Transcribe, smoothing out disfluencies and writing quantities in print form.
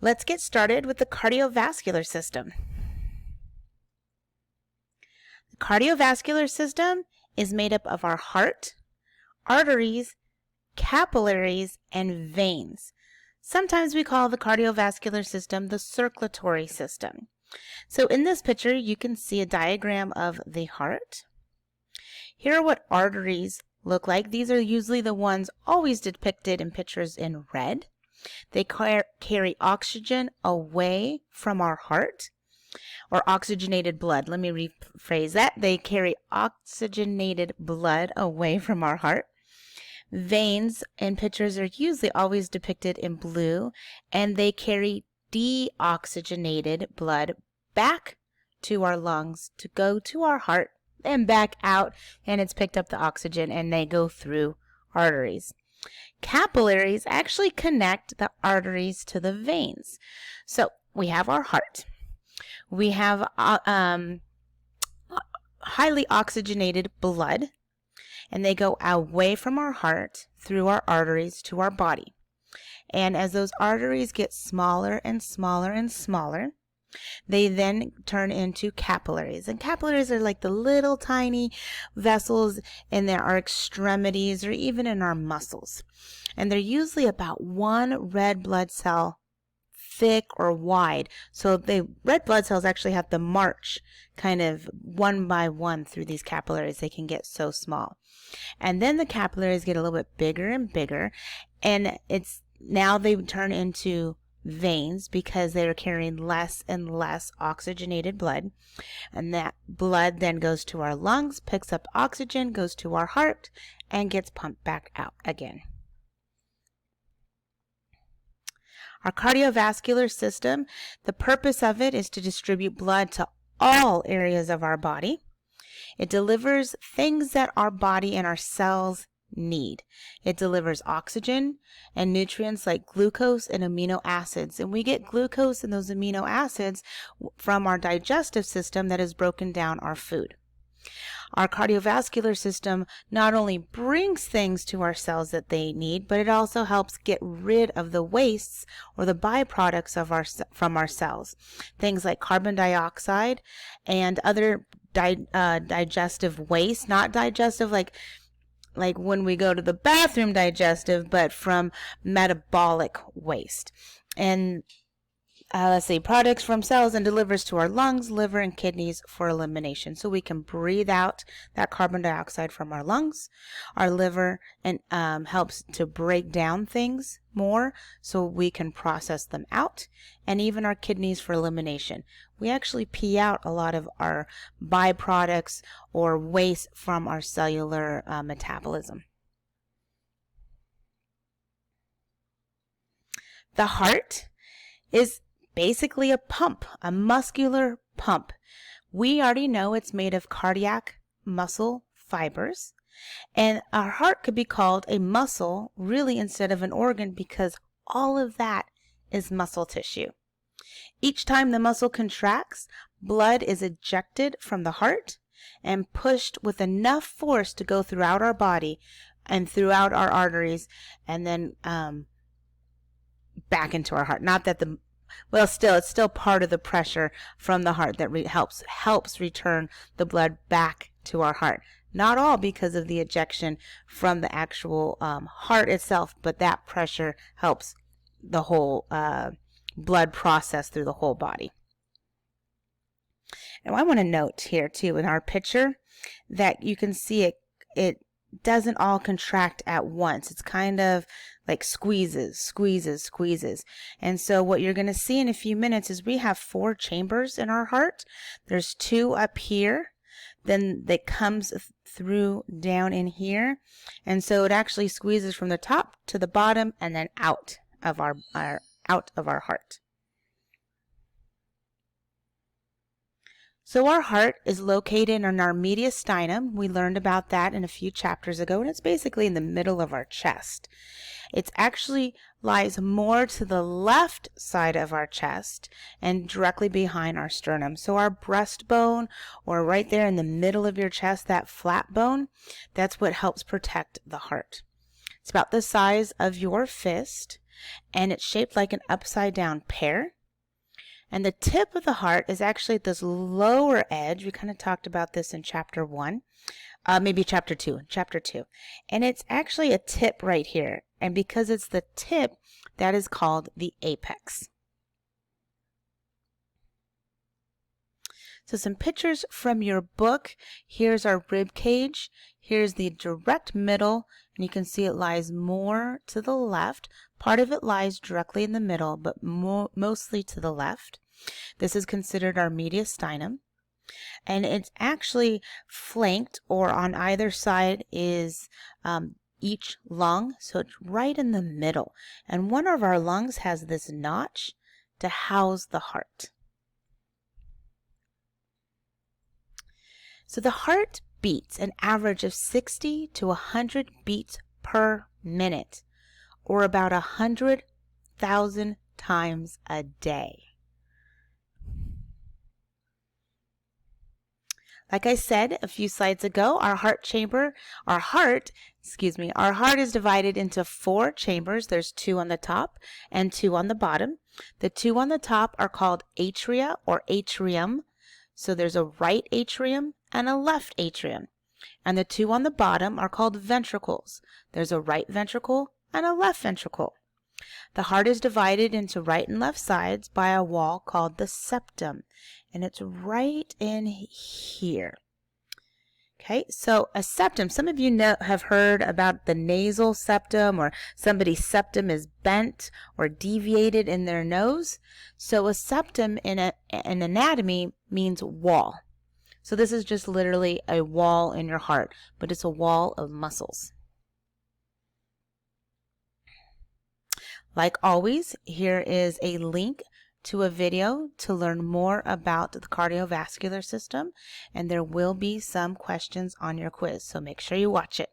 Let's get started with the cardiovascular system. The cardiovascular system is made up of our heart, arteries, capillaries, and veins. Sometimes we call the cardiovascular system the circulatory system. So in this picture, you can see a diagram of the heart. Here are what arteries look like. These are usually the ones always depicted in pictures in red. They carry oxygen away from our heart, or oxygenated blood. Let me rephrase that. They carry oxygenated blood away from our heart. Veins in pictures are usually always depicted in blue, and they carry deoxygenated blood back to our lungs to go to our heart and back out, and it's picked up the oxygen and they go through arteries. Capillaries actually connect the arteries to the veins. So we have our heart. We have highly oxygenated blood, and they go away from our heart through our arteries to our body. And as those arteries get smaller and smaller and smaller, they then turn into capillaries. And capillaries are like the little tiny vessels in our extremities or even in our muscles. And they're usually about one red blood cell thick or wide. So the red blood cells actually have to march kind of one by one through these capillaries. They can get so small. And then the capillaries get a little bit bigger and bigger. And now they turn into veins because they are carrying less and less oxygenated blood, and that blood then goes to our lungs, picks up oxygen, goes to our heart, and gets pumped back out again. Our cardiovascular system, the purpose of it is to distribute blood to all areas of our body. It delivers things that our body and our cells need. It delivers oxygen and nutrients like glucose and amino acids. And we get glucose and those amino acids from our digestive system that has broken down our food. Our cardiovascular system not only brings things to our cells that they need, but it also helps get rid of the wastes or the byproducts from our cells. Things like carbon dioxide and other digestive waste, not digestive like when we go to the bathroom digestive, but from metabolic waste. And let's see, products from cells and delivers to our lungs, liver, and kidneys for elimination. So we can breathe out that carbon dioxide from our lungs. Our liver and helps to break down things more so we can process them out, and even our kidneys for elimination. We actually pee out a lot of our byproducts or waste from our cellular metabolism. The heart is basically a pump, a muscular pump. We already know it's made of cardiac muscle fibers, and our heart could be called a muscle really instead of an organ because all of that is muscle tissue. Each time the muscle contracts, blood is ejected from the heart and pushed with enough force to go throughout our body and throughout our arteries and then back into our heart. Not that it's still part of the pressure from the heart that helps return the blood back to our heart. Not all because of the ejection from the actual heart itself, but that pressure helps the whole blood process through the whole body. Now I want to note here too in our picture that you can see it doesn't all contract at once. It's kind of like squeezes. And so what you're going to see in a few minutes is we have 4 chambers in our heart. There's 2 up here, then that comes through down in here. And so it actually squeezes from the top to the bottom and then out of our heart. So our heart is located in our mediastinum. We learned about that in a few chapters ago, and it's basically in the middle of our chest. It actually lies more to the left side of our chest and directly behind our sternum. So our breastbone, or right there in the middle of your chest, that flat bone, that's what helps protect the heart. It's about the size of your fist, and it's shaped like an upside down pear. And the tip of the heart is actually at this lower edge. We kind of talked about this in chapter 1, maybe chapter 2. And it's actually a tip right here. And because it's the tip, that is called the apex. So some pictures from your book. Here's our rib cage. Here's the direct middle, and you can see it lies more to the left. Part of it lies directly in the middle, but mostly to the left. This is considered our mediastinum, and it's actually flanked, or on either side is each lung, so it's right in the middle. And one of our lungs has this notch to house the heart. So the heart beats an average of 60 to 100 beats per minute, or about 100,000 times a day. Like I said a few slides ago, our heart is divided into 4 chambers. There's 2 on the top and 2 on the bottom. The 2 on the top are called atria or atrium. So there's a right atrium and a left atrium. And the 2 on the bottom are called ventricles. There's a right ventricle and a left ventricle. The heart is divided into right and left sides by a wall called the septum, and it's right in here. Okay, so a septum, some of you have heard about the nasal septum, or somebody's septum is bent or deviated in their nose. So a septum in anatomy means wall. So this is just literally a wall in your heart, but it's a wall of muscles. Like always, here is a link to a video to learn more about the cardiovascular system, and there will be some questions on your quiz, so make sure you watch it.